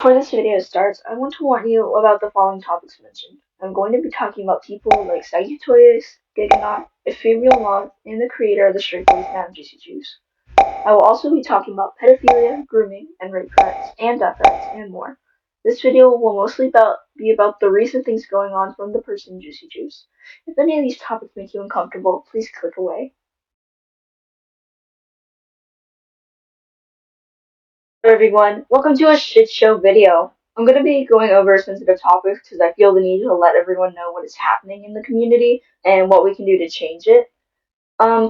Before this video starts, I want to warn you about the following topics mentioned. I'm going to be talking about people like Sagittarius, Giganot, Ephemeral Moth, and the creator of the Straight Boys and Juicy Juice. I will also be talking about pedophilia, grooming, and rape threats, and death threats, and more. This video will mostly be about the recent things going on from the person Juicy Juice. If any of these topics make you uncomfortable, please click away. Hello everyone, welcome to a shit show video. I'm going to be going over sensitive topics because I feel the need to let everyone know what is happening in the community and what we can do to change it.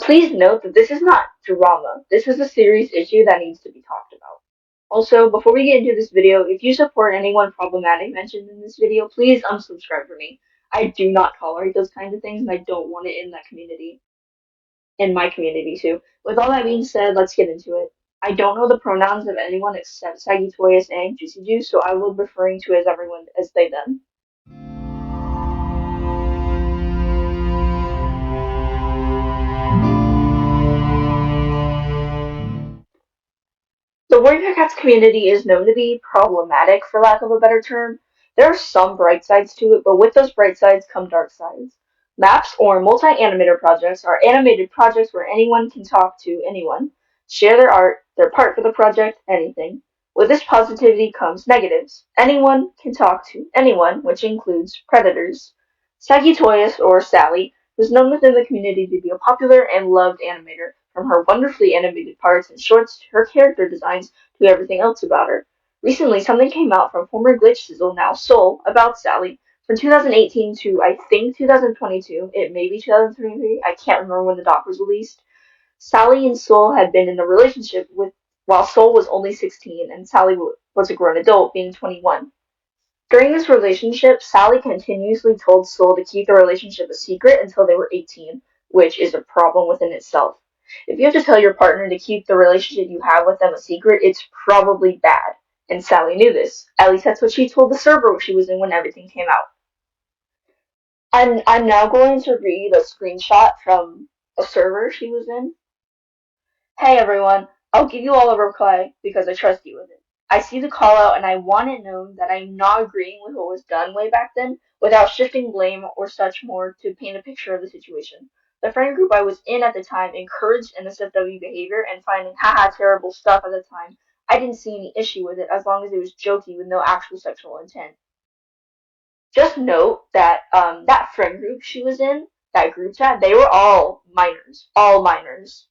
Please note that this is not drama. This is a serious issue that needs to be talked about. Also, before we get into this video, if you support anyone problematic mentioned in this video, please unsubscribe for me. I do not tolerate those kinds of things and I don't want it in that community. In my community too. With all that being said, let's get into it. I don't know the pronouns of anyone except Sagittarius and Juicy Juice, so I will be referring to as everyone as they them. The warrior cats community is known to be problematic, for lack of a better term. There are some bright sides to it, but with those bright sides come dark sides. Maps or multi-animator projects are animated projects where anyone can talk to anyone, share their art, their part for the project, anything. With this positivity comes negatives. Anyone can talk to anyone, which includes predators. Sagittarius, or Sally, was known within the community to be a popular and loved animator. From her wonderfully animated parts and shorts to her character designs to everything else about her. Recently, something came out from former Glitch Sizzle, now Soul, about Sally. From 2018 to, I think, 2022, it may be 2023, I can't remember when the doc was released. Sally and Soul had been in a relationship with while Soul was only 16 and Sally was a grown adult, being 21. During this relationship, Sally continuously told Soul to keep the relationship a secret until they were 18, which is a problem within itself. If you have to tell your partner to keep the relationship you have with them a secret, it's probably bad. And Sally knew this. At least that's what she told the server she was in when everything came out. I'm now going to read a screenshot from a server she was in. Hey everyone, I'll give you all a reply because I trust you with it. I see the call out and I want it known that I'm not agreeing with what was done way back then without shifting blame or such more to paint a picture of the situation. The friend group I was in at the time encouraged NSFW behavior and finding haha terrible stuff at the time. I didn't see any issue with it as long as it was jokey with no actual sexual intent. Just note that that friend group she was in, that group chat, they were all minors. All minors.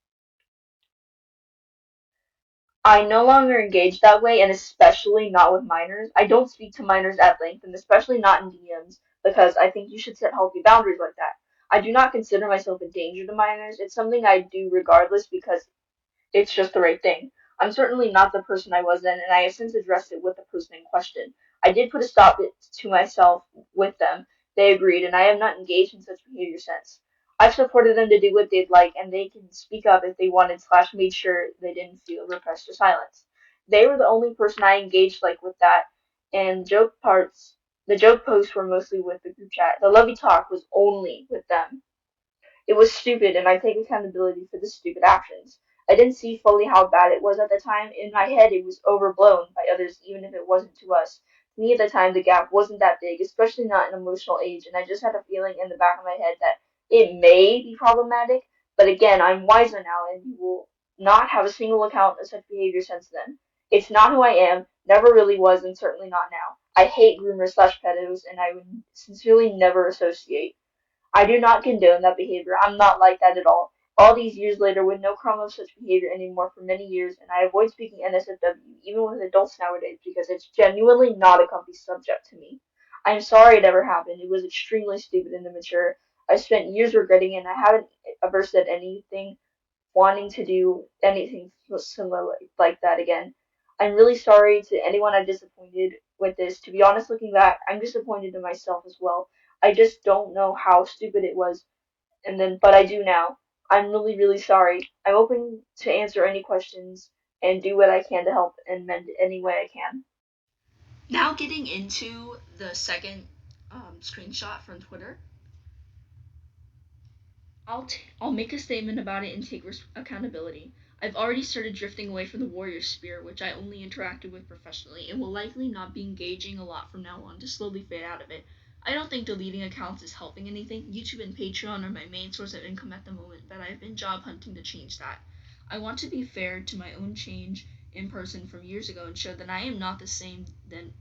I no longer engage that way, and especially not with minors. I don't speak to minors at length, and especially not in DMs, because I think you should set healthy boundaries like that. I do not consider myself a danger to minors. It's something I do regardless because it's just the right thing. I'm certainly not the person I was then, and I have since addressed it with the person in question. I did put a stop to myself with them. They agreed, and I have not engaged in such behavior since. I've supported them to do what they'd like, and they can speak up if they wanted / made sure they didn't feel repressed or silenced. They were the only person I engaged like with that, and the joke posts were mostly with the group chat. The lovey talk was only with them. It was stupid, and I take accountability for the stupid actions. I didn't see fully how bad it was at the time. In my head, it was overblown by others, even if it wasn't to us. To me, at the time, the gap wasn't that big, especially not an emotional age, and I just had a feeling in the back of my head that it may be problematic. But again, I'm wiser now, and you will not have a single account of such behavior since then. It's not who I am, never really was, and certainly not now. I hate groomers / pedos, and I would sincerely never associate. I do not condone that behavior. I'm not like that at all. All these years later, with no crumb of such behavior anymore for many years, and I avoid speaking NSFW, even with adults nowadays, because it's genuinely not a comfy subject to me. I'm sorry it ever happened. It was extremely stupid and immature. I've spent years regretting it, and I haven't ever said anything wanting to do anything similar like that again. I'm really sorry to anyone I disappointed with this. To be honest, looking back, I'm disappointed in myself as well. I just don't know how stupid it was, but I do now. I'm really, really sorry. I'm open to answer any questions and do what I can to help and mend any way I can. Now getting into the second screenshot from Twitter. I'll make a statement about it and take accountability. I've already started drifting away from the warrior spirit, which I only interacted with professionally, and will likely not be engaging a lot from now on to slowly fade out of it. I don't think deleting accounts is helping anything. YouTube and Patreon are my main source of income at the moment, but I've been job hunting to change that. I want to be fair to my own change in person from years ago and show that I am not the same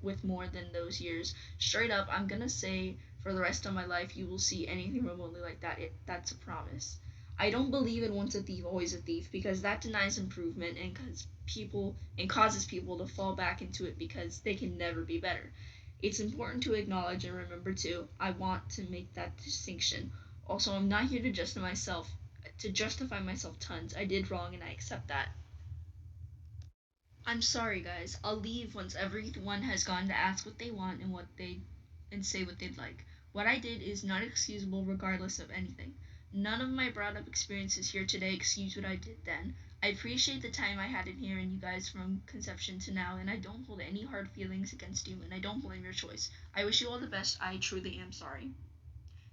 with more than those years. Straight up, I'm gonna say for the rest of my life you will see anything remotely like that. That's a promise. I don't believe in once a thief, always a thief, because that denies improvement and causes people to fall back into it because they can never be better. It's important to acknowledge and remember too. I want to make that distinction. Also, I'm not here to justify myself tons. I did wrong and I accept that. I'm sorry, guys. I'll leave once everyone has gone to ask what they want and say what they'd like. What I did is not excusable regardless of anything. None of my brought up experiences here today excuse what I did then. I appreciate the time I had in here and you guys from conception to now, and I don't hold any hard feelings against you, and I don't blame your choice. I wish you all the best. I truly am sorry.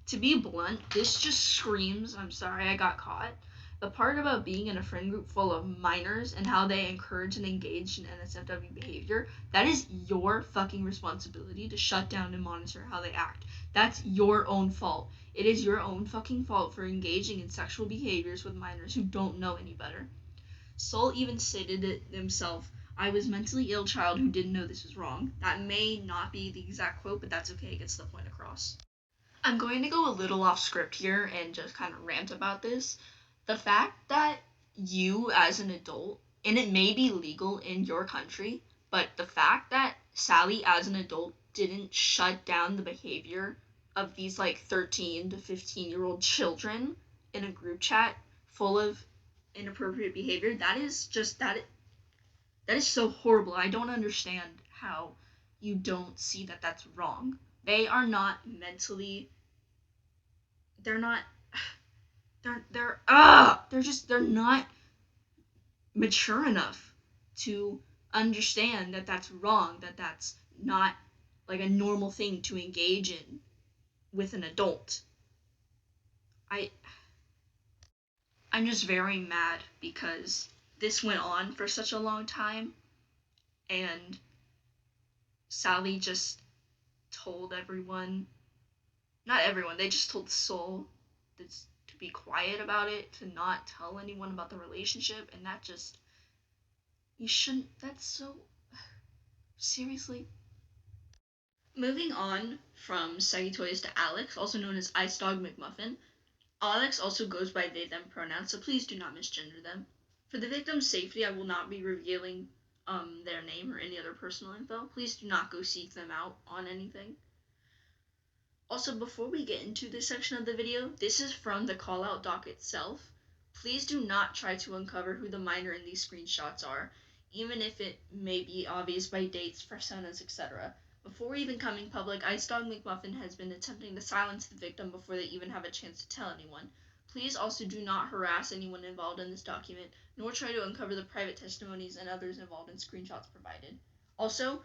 To be blunt, this just screams, I'm sorry I got caught. The part about being in a friend group full of minors and how they encourage and engage in NSFW behavior, that is your fucking responsibility to shut down and monitor how they act. That's your own fault. It is your own fucking fault for engaging in sexual behaviors with minors who don't know any better. Sol even stated it himself. I was mentally ill child who didn't know this was wrong. That may not be the exact quote, but that's okay. It gets the point across. I'm going to go a little off script here and just kind of rant about this. The fact that you as an adult, and it may be legal in your country, but the fact that Sally as an adult didn't shut down the behavior of these 13 to 15-year-old children in a group chat full of inappropriate behavior, that is so horrible. I don't understand how you don't see that that's wrong. They are not mentally, they're not mature enough to understand that that's wrong, that that's not a normal thing to engage in with an adult. I'm just very mad because this went on for such a long time, and Sally just told they just told Sol to be quiet about it, to not tell anyone about the relationship, and that's so, seriously. Moving on from Saggy Toys to Alex, also known as Ice Dog McMuffin. Alex also goes by they, them pronouns, so please do not misgender them. For the victim's safety, I will not be revealing their name or any other personal info. Please do not go seek them out on anything. Also, before we get into this section of the video, this is from the call-out doc itself. Please do not try to uncover who the minor in these screenshots are, even if it may be obvious by dates, personas, etc. Before even coming public, Ice Dog McMuffin has been attempting to silence the victim before they even have a chance to tell anyone. Please also do not harass anyone involved in this document, nor try to uncover the private testimonies and others involved in screenshots provided. Also,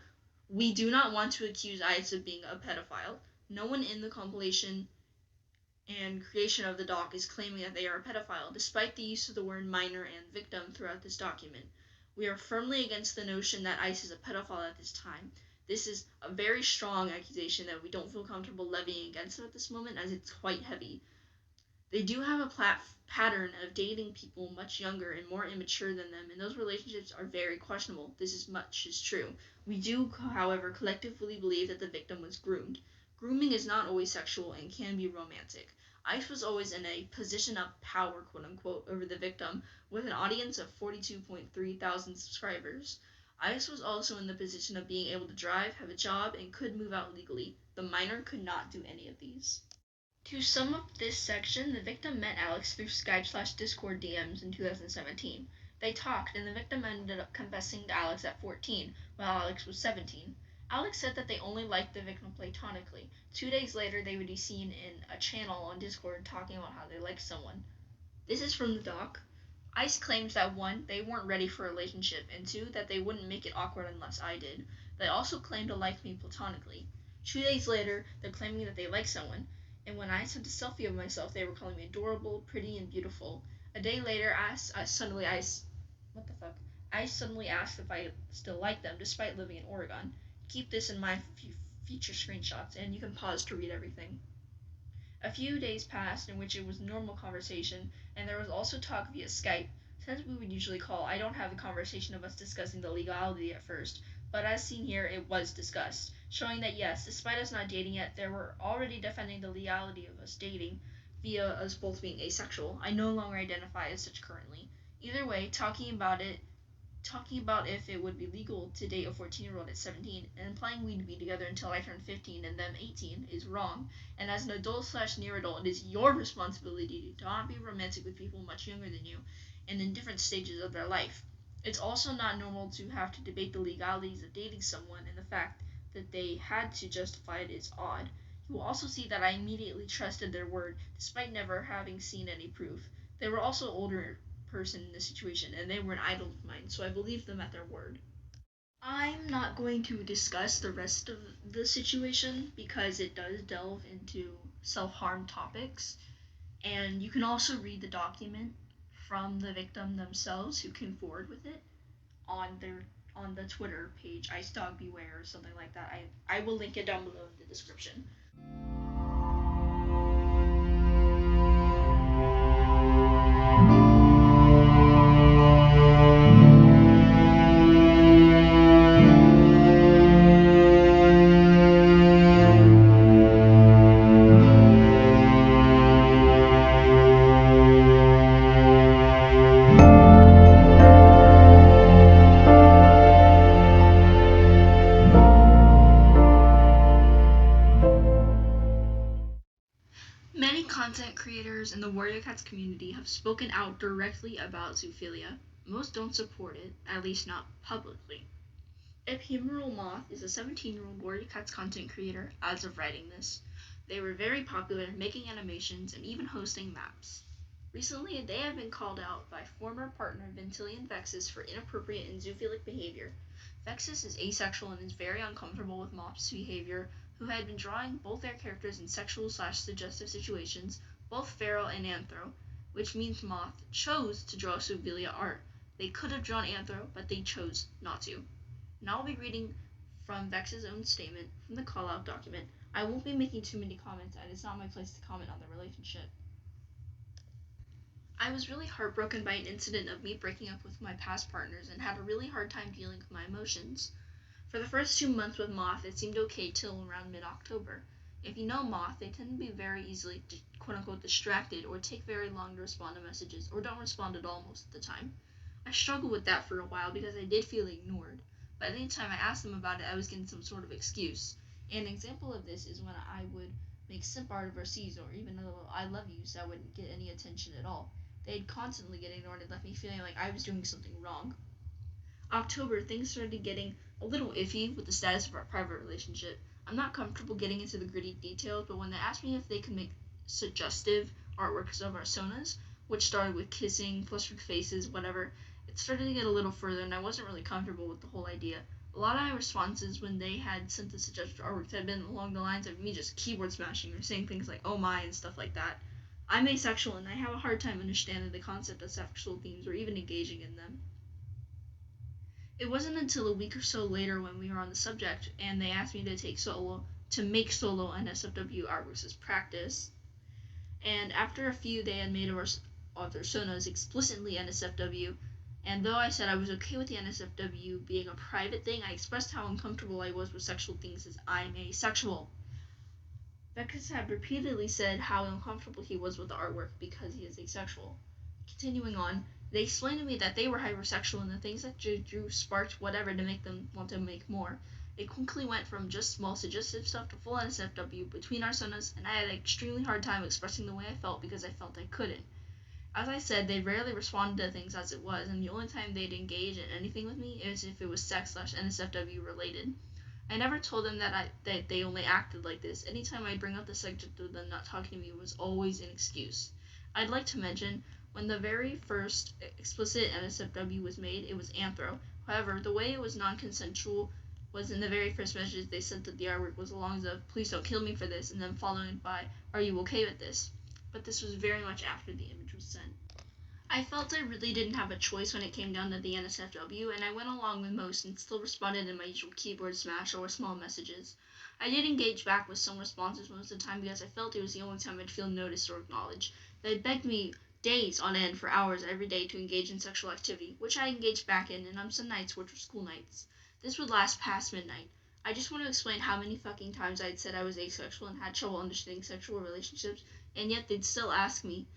we do not want to accuse Ice of being a pedophile. No one in the compilation and creation of the doc is claiming that they are a pedophile, despite the use of the word minor and victim throughout this document. We are firmly against the notion that Ice is a pedophile at this time. This is a very strong accusation that we don't feel comfortable levying against them at this moment, as it's quite heavy. They do have a pattern of dating people much younger and more immature than them, and those relationships are very questionable. This is true. We do, however, collectively believe that the victim was groomed. Grooming is not always sexual and can be romantic. Ice was always in a position of power, quote-unquote, over the victim, with an audience of 42.3 thousand subscribers. Ice was also in the position of being able to drive, have a job, and could move out legally. The minor could not do any of these. To sum up this section, the victim met Alex through Skype/Discord DMs in 2017. They talked, and the victim ended up confessing to Alex at 14, while Alex was 17. Alex said that they only liked the victim platonically. 2 days later, they would be seen in a channel on Discord talking about how they liked someone. This is from the doc. Ice claims that 1, they weren't ready for a relationship, and 2, that they wouldn't make it awkward unless I did. They also claimed to like me platonically. 2 days later, they're claiming that they like someone, and when I sent a selfie of myself, they were calling me adorable, pretty, and beautiful. A day later, suddenly Ice What the fuck? I suddenly asked if I still like them, despite living in Oregon. Keep this in my future screenshots, and you can pause to read everything. A few days passed in which it was normal conversation, and there was also talk via Skype. Since we would usually call, I don't have a conversation of us discussing the legality at first, but as seen here, it was discussed, showing that yes, despite us not dating yet, they were already defending the legality of us dating via us both being asexual. I no longer identify as such currently. Either way, talking about if it would be legal to date a 14-year-old at 17 and implying we'd be together until I turn 15 and them 18 is wrong. And as an adult slash near adult, it is your responsibility to not be romantic with people much younger than you and in different stages of their life. It's also not normal to have to debate the legalities of dating someone, and the fact that they had to justify it is odd. You will also see that I immediately trusted their word despite never having seen any proof. They were also older person in this situation, and they were an idol of mine, so I believed them at their word. I'm not going to discuss the rest of the situation because it does delve into self harm topics, and you can also read the document from the victim themselves who came forward with it on the Twitter page, Ice Dog Beware or something like that. I will link it down below in the description. Many content creators in the Warrior Cats community have spoken out directly about zoophilia. Most don't support it, at least not publicly. Ephemeral Moth is a 17-year-old Warrior Cats content creator as of writing this. They were very popular, making animations and even hosting maps. Recently, they have been called out by former partner Ventilian Vexus for inappropriate and zoophilic behavior. Vexus is asexual and is very uncomfortable with Moth's behavior, who had been drawing both their characters in sexual/suggestive situations, both feral and anthro, which means Moth chose to draw zoophilia art. They could have drawn anthro, but they chose not to. Now I'll be reading from Vex's own statement from the call-out document. I won't be making too many comments, and it's not my place to comment on the relationship. I was really heartbroken by an incident of me breaking up with my past partners and had a really hard time dealing with my emotions. For the first 2 months with Moth, it seemed okay till around mid-October. If you know Moth, they tend to be very easily quote-unquote distracted or take very long to respond to messages or don't respond at all most of the time. I struggled with that for a while because I did feel ignored, but anytime I asked them about it, I was getting some sort of excuse. An example of this is when I would make simp art overseas or even a little I love yous that wouldn't get any attention at all. They'd constantly get ignored and left me feeling like I was doing something wrong. October, things started getting a little iffy with the status of our private relationship. I'm not comfortable getting into the gritty details, but when they asked me if they could make suggestive artworks of our sonas, which started with kissing, flustered faces, whatever, it started to get a little further, and I wasn't really comfortable with the whole idea. A lot of my responses when they had sent the suggested artworks had been along the lines of me just keyboard smashing or saying things like "oh my" and stuff like that. I'm asexual and I have a hard time understanding the concept of sexual themes or even engaging in them. It wasn't until a week or so later when we were on the subject and they asked me to make solo NSFW artworks as practice. And after a few they had made of their sonas explicitly NSFW, and though I said I was okay with the NSFW being a private thing, I expressed how uncomfortable I was with sexual things as I'm asexual. Beckus had repeatedly said how uncomfortable he was with the artwork because he is asexual. Continuing on, they explained to me that they were hypersexual and the things that drew sparked whatever to make them want to make more. It quickly went from just small suggestive stuff to full NSFW between our sonas, and I had an extremely hard time expressing the way I felt because I felt I couldn't. As I said, they rarely responded to things as it was, and the only time they'd engage in anything with me is if it was sex/NSFW related. I never told them that they only acted like this. Anytime I'd bring up the subject of them not talking to me was always an excuse. I'd like to mention, when the very first explicit NSFW was made, it was anthro. However, the way it was non-consensual was in the very first message they sent that the artwork was along the "please don't kill me for this" and then followed by "are you okay with this?" But this was very much after the image was sent. I felt I really didn't have a choice when it came down to the NSFW, and I went along with most and still responded in my usual keyboard smash or small messages. I did engage back with some responses most of the time because I felt it was the only time I'd feel noticed or acknowledged. They begged me days on end for hours every day to engage in sexual activity, which I engaged back in, and on some nights, which were school nights. This would last past midnight. I just want to explain how many fucking times I'd said I was asexual and had trouble understanding sexual relationships, and yet they'd still ask me,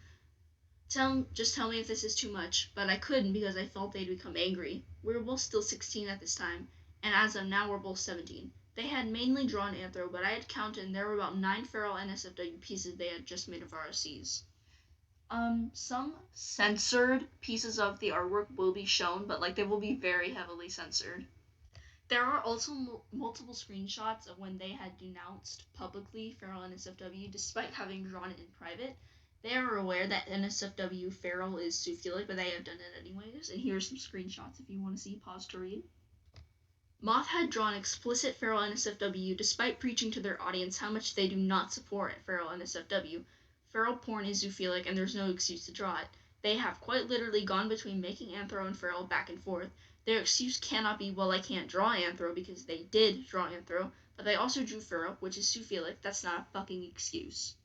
just tell me if this is too much, but I couldn't because I felt they'd become angry. We were both still 16 at this time, and as of now we're both 17. They had mainly drawn anthro, but I had counted and there were about 9 feral NSFW pieces they had just made of ROCs. Some censored pieces of the artwork will be shown, but they will be very heavily censored. There are also multiple screenshots of when they had denounced publicly feral NSFW despite having drawn it in private. They are aware that NSFW feral is zoophilic, but they have done it anyways, and here are some screenshots if you want to see. Pause to read. Moth had drawn explicit feral NSFW despite preaching to their audience how much they do not support feral NSFW. Feral porn is zoophilic and there's no excuse to draw it. They have quite literally gone between making anthro and feral back and forth. Their excuse cannot be, well, I can't draw anthro, because they did draw anthro, but they also drew feral, which is zoophilic. That's not a fucking excuse.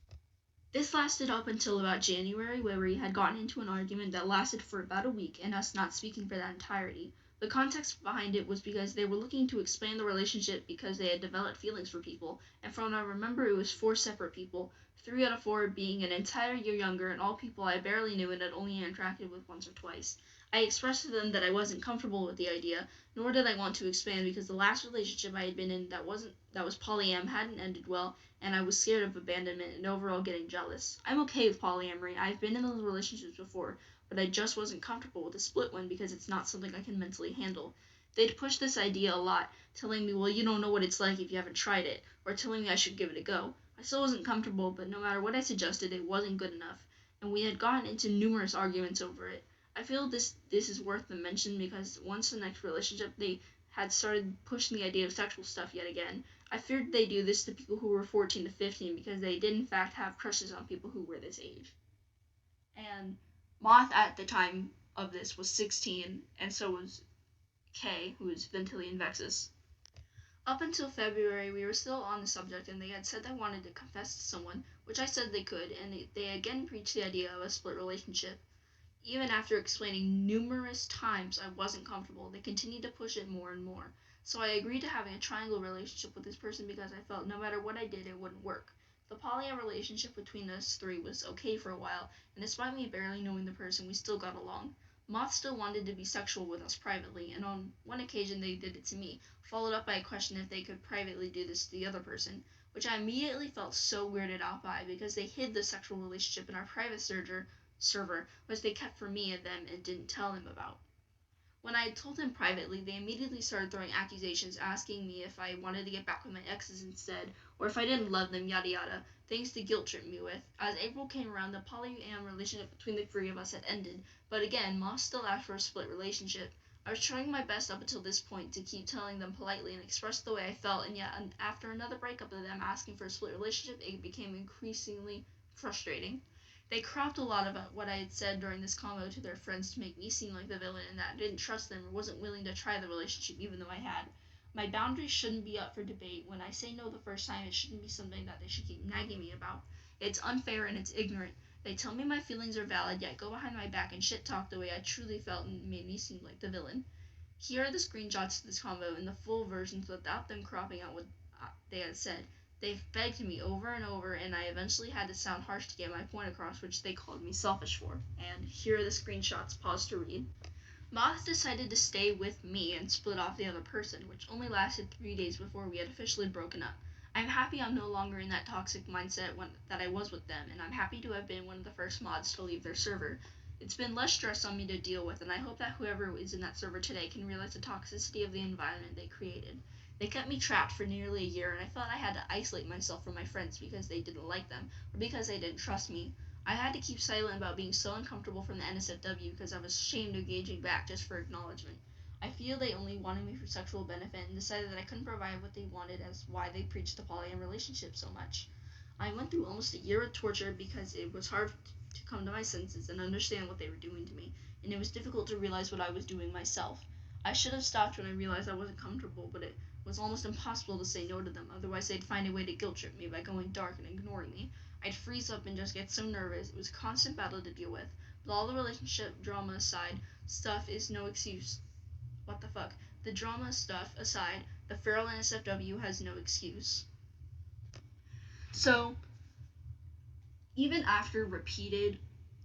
This lasted up until about January, where we had gotten into an argument that lasted for about a week, and us not speaking for that entirety. The context behind it was because they were looking to expand the relationship because they had developed feelings for people, and from what I remember it was 4 separate people, 3 out of 4 being an entire year younger, and all people I barely knew and had only interacted with once or twice. I expressed to them that I wasn't comfortable with the idea, nor did I want to expand because the last relationship I had been in that was polyam hadn't ended well, and I was scared of abandonment and overall getting jealous. I'm okay with polyamory. I've been in those relationships before, but I just wasn't comfortable with a split one because it's not something I can mentally handle. They'd push this idea a lot, telling me, well, you don't know what it's like if you haven't tried it, or telling me I should give it a go. I still wasn't comfortable, but no matter what I suggested, it wasn't good enough, and we had gotten into numerous arguments over it. I feel this is worth the mention because once the next relationship, they had started pushing the idea of sexual stuff yet again. I feared they do this to people who were 14 to 15 because they did in fact have crushes on people who were this age. And Moth at the time of this was 16, and so was Kay, who was Ventilian Vexus. Up until February, we were still on the subject, and they had said they wanted to confess to someone, which I said they could, and they again preached the idea of a split relationship. Even after explaining numerous times I wasn't comfortable, they continued to push it more and more. So I agreed to having a triangle relationship with this person because I felt no matter what I did, it wouldn't work. The polyam relationship between us 3 was okay for a while, and despite me barely knowing the person, we still got along. Moth still wanted to be sexual with us privately, and on one occasion they did it to me, followed up by a question if they could privately do this to the other person, which I immediately felt so weirded out by because they hid the sexual relationship in our private server, which they kept for me and them and didn't tell them about. When I had told them privately, they immediately started throwing accusations, asking me if I wanted to get back with my exes instead, or if I didn't love them, yada yada, things to guilt trip me with. As April came around, the polyam relationship between the 3 of us had ended, but again, Moss still asked for a split relationship. I was trying my best up until this point to keep telling them politely and express the way I felt, and yet after another breakup of them asking for a split relationship, it became increasingly frustrating. They cropped a lot about what I had said during this convo to their friends to make me seem like the villain and that I didn't trust them or wasn't willing to try the relationship even though I had. My boundaries shouldn't be up for debate. When I say no the first time, it shouldn't be something that they should keep nagging me about. It's unfair and it's ignorant. They tell me my feelings are valid, yet go behind my back and shit talk the way I truly felt and made me seem like the villain. Here are the screenshots of this convo in the full versions without them cropping out what they had said. They've begged me over and over, and I eventually had to sound harsh to get my point across, which they called me selfish for. And here are the screenshots. Pause to read. Moth decided to stay with me and split off the other person, which only lasted 3 days before we had officially broken up. I'm happy I'm no longer in that toxic mindset that I was with them, and I'm happy to have been one of the first mods to leave their server. It's been less stress on me to deal with, and I hope that whoever is in that server today can realize the toxicity of the environment they created. They kept me trapped for nearly a year, and I felt I had to isolate myself from my friends because they didn't like them, or because they didn't trust me. I had to keep silent about being so uncomfortable from the NSFW because I was ashamed of engaging back just for acknowledgement. I feel they only wanted me for sexual benefit and decided that I couldn't provide what they wanted, as why they preached the polyam relationship so much. I went through almost a year of torture because it was hard to come to my senses and understand what they were doing to me, and it was difficult to realize what I was doing myself. I should have stopped when I realized I wasn't comfortable, but it was almost impossible to say no to them, otherwise they'd find a way to guilt trip me by going dark and ignoring me. I'd freeze up and just get so nervous. It was a constant battle to deal with. But all the relationship drama aside, stuff is no excuse. What the fuck? The drama stuff aside, the feral NSFW has no excuse. So, even after repeated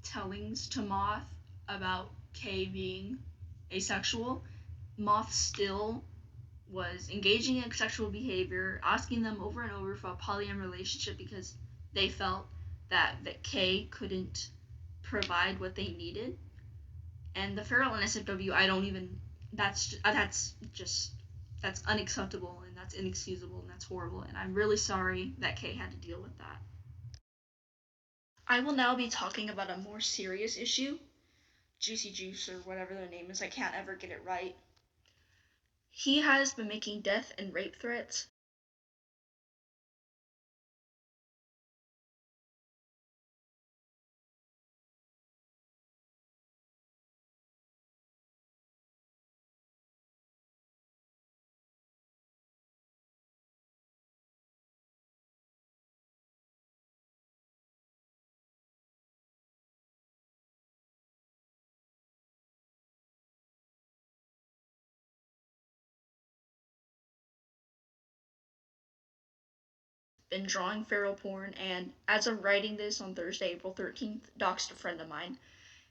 tellings to Moth about K being asexual, Moth still was engaging in sexual behavior, asking them over and over for a polyam relationship because they felt that K couldn't provide what they needed. And the feral NSFW, that's unacceptable, and that's inexcusable, and that's horrible, and I'm really sorry that Kay had to deal with that. I will now be talking about a more serious issue. Juicy Juice, or whatever their name is, I can't ever get it right. He has been making death and rape threats. Been drawing feral porn, and as of writing this on Thursday, April 13th, doxed a friend of mine.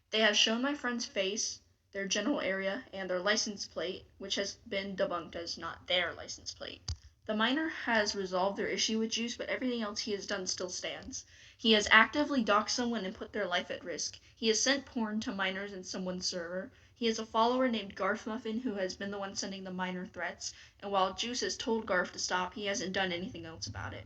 They have shown my friend's face, their general area, and their license plate, which has been debunked as not their license plate. The minor has resolved their issue with Juice, but everything else he has done still stands. He has actively doxed someone and put their life at risk. He has sent porn to minors in someone's server. He has a follower named Garf Muffin who has been the one sending the minor threats, and while Juice has told Garf to stop, he hasn't done anything else about it.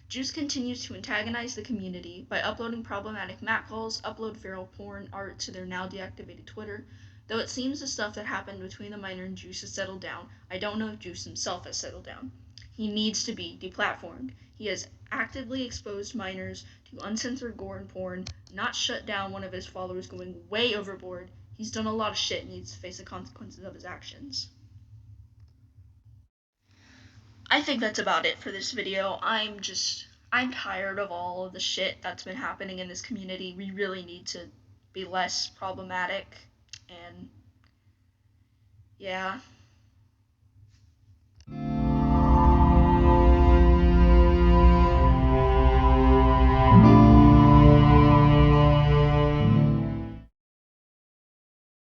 Juice continues to antagonize the community by uploading problematic Mac calls, upload feral porn art to their now deactivated Twitter. Though it seems the stuff that happened between the minor and Juice has settled down, I don't know if Juice himself has settled down. He needs to be deplatformed. He has actively exposed minors to uncensored gore and porn, not shut down one of his followers going way overboard. He's done a lot of shit and needs to face the consequences of his actions. I think that's about it for this video. I'm tired of all of the shit that's been happening in this community. We really need to be less problematic, and yeah.